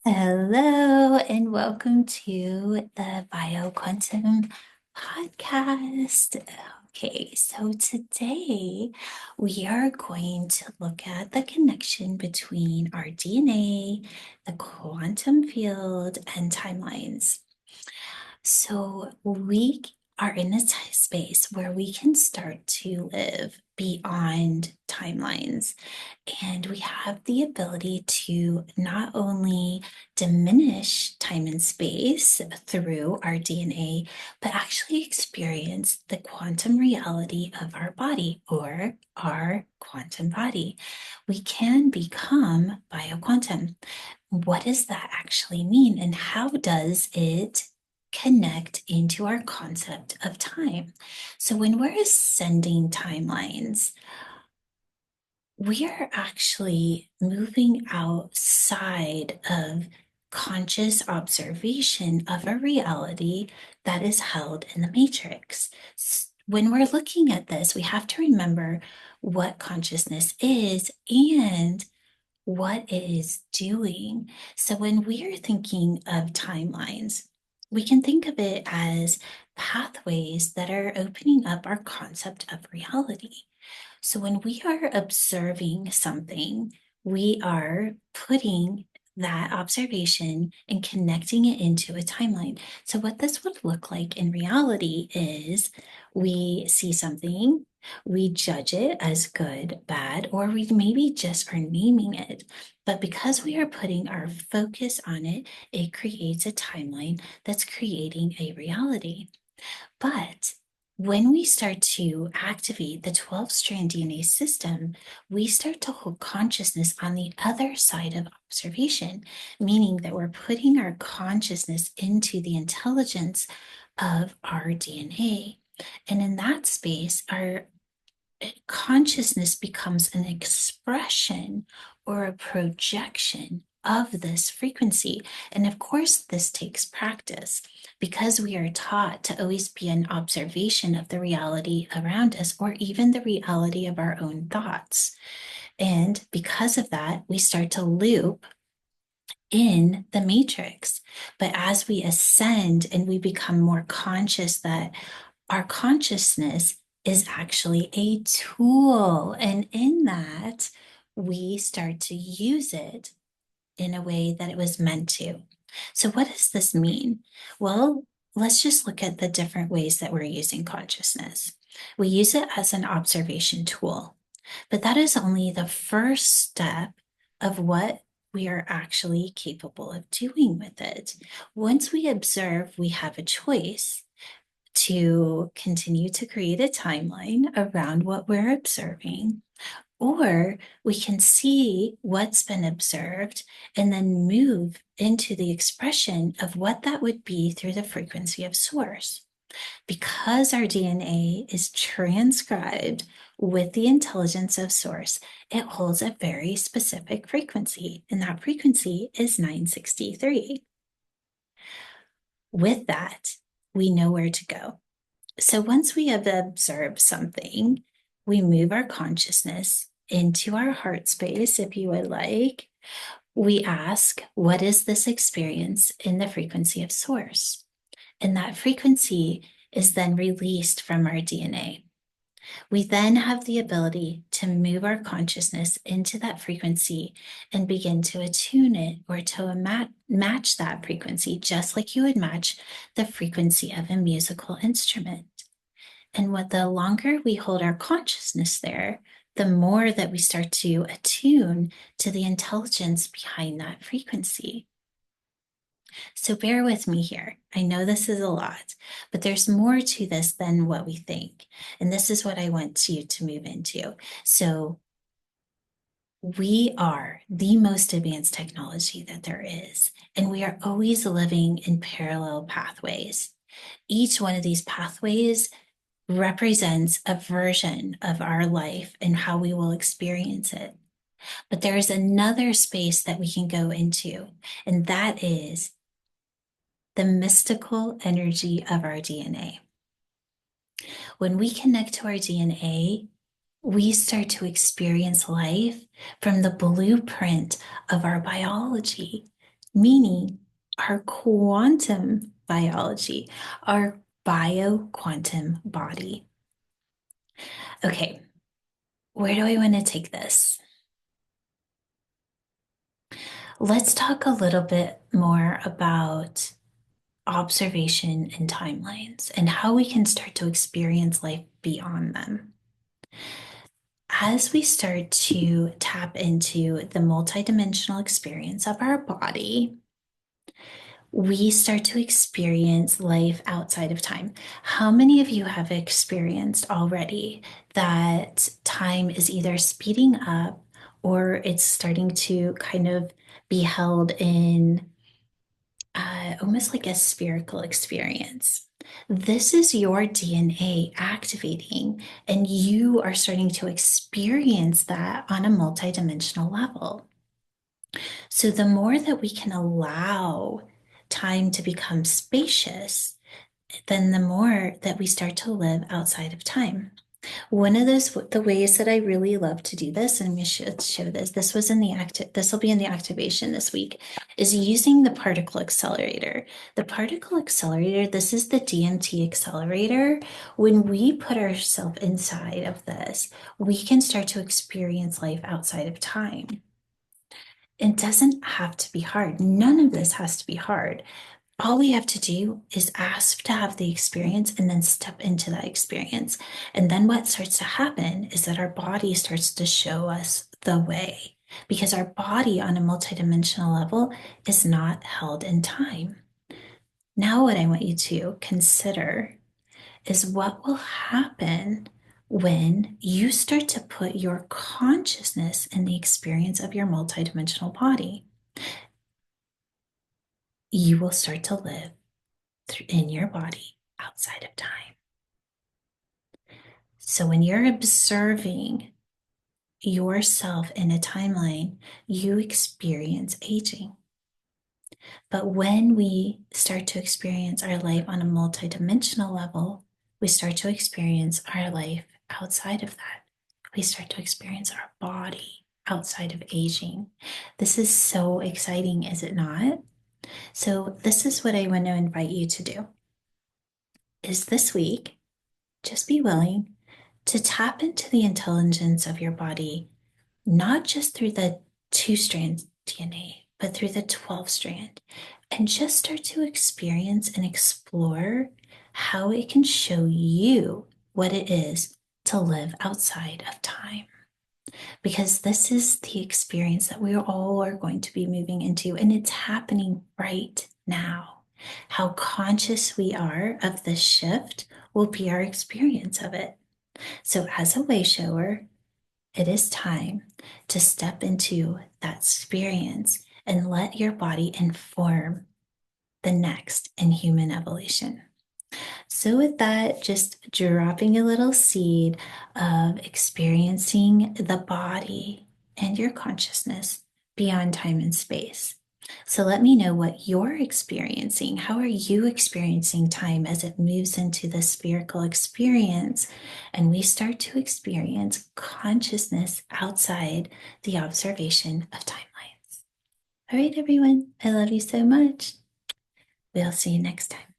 Hello, and welcome to the BioQuantum podcast. Okay, so today we are going to look at the connection between our DNA, the quantum field, and timelines. So we are in a space where we can start to live beyond timelines. And we have the ability to not only diminish time and space through our DNA, but actually experience the quantum reality of our body or our quantum body. We can become bioquantum. What does that actually mean? And how does it connect into our concept of time? So when we're ascending timelines, we are actually moving outside of conscious observation of a reality that is held in the matrix. When we're looking at this, we have to remember what consciousness is and what it is doing. So when we are thinking of timelines, we can think of it as pathways that are opening up our concept of reality. So when we are observing something, we are putting that observation and connecting it into a timeline. So what this would look like in reality is we see something, we judge it as good, bad, or we maybe just are naming it. But because we are putting our focus on it, it creates a timeline that's creating a reality. But when we start to activate the 12-strand DNA system, we start to hold consciousness on the other side of observation, meaning that we're putting our consciousness into the intelligence of our DNA. And in that space, our consciousness becomes an expression or a projection of this frequency. And of course, this takes practice because we are taught to always be an observation of the reality around us or even the reality of our own thoughts. And because of that, we start to loop in the matrix. But as we ascend and we become more conscious that our consciousness is actually a tool. And in that, we start to use it in a way that it was meant to. So, what does this mean? Well, let's just look at the different ways that we're using consciousness. We use it as an observation tool, but that is only the first step of what we are actually capable of doing with it. Once we observe, we have a choice to continue to create a timeline around what we're observing, or we can see what's been observed and then move into the expression of what that would be through the frequency of source. Because our DNA is transcribed with the intelligence of source, it holds a very specific frequency, and that frequency is 963. With that, we know where to go. So once we have observed something, we move our consciousness into our heart space, if you would like. We ask, what is this experience in the frequency of source? And that frequency is then released from our DNA. We then have the ability to move our consciousness into that frequency and begin to attune it or to match that frequency, just like you would match the frequency of a musical instrument. And what the longer we hold our consciousness there, the more that we start to attune to the intelligence behind that frequency. So bear with me here. I know this is a lot, but there's more to this than what we think. And this is what I want you to move into. So we are the most advanced technology that there is, and we are always living in parallel pathways. Each one of these pathways represents a version of our life and how we will experience it. But there is another space that we can go into, and that is the mystical energy of our DNA. When we connect to our DNA, we start to experience life from the blueprint of our biology. meaning our quantum biology, our bio-quantum body. Okay, where do I want to take this? Let's talk a little bit more about observation and timelines and how we can start to experience life beyond them. As we start to tap into the multidimensional experience of our body, we start to experience life outside of time. How many of you have experienced already that time is either speeding up or it's starting to kind of be held in almost like a spherical experience? This is your DNA activating, and you are starting to experience that on a multidimensional level. So, the more that we can allow time to become spacious, then the more that we start to live outside of time. One of the ways that I really love to do this, and we should show this, this was in the this will be in the activation this week, is using the particle accelerator. The particle accelerator, this is the DMT accelerator. When we put ourselves inside of this, we can start to experience life outside of time. It doesn't have to be hard. None of this has to be hard. All we have to do is ask to have the experience and then step into that experience. And then what starts to happen is that our body starts to show us the way, because our body on a multidimensional level is not held in time. Now, what I want you to consider is what will happen when you start to put your consciousness in the experience of your multidimensional body. You will start to live in your body outside of time. So when you're observing yourself in a timeline, you experience aging. But when we start to experience our life on a multidimensional level, we start to experience our life outside of that. We start to experience our body outside of aging. This is so exciting, is it not? So this is what I want to invite you to do. Is this week, just be willing to tap into the intelligence of your body, not just through the 2-strand DNA, but through the 12-strand, and just start to experience and explore how it can show you what it is to live outside of time. Because this is the experience that we all are going to be moving into, and it's happening right now. How conscious we are of this shift will be our experience of it. So, as a way shower, it is time to step into that experience and let your body inform the next in human evolution. So, with that, just dropping a little seed of experiencing the body and your consciousness beyond time and space. So, let me know what you're experiencing. How are you experiencing time as it moves into the spherical experience? And we start to experience consciousness outside the observation of timelines. All right, everyone, I love you so much. We'll see you next time.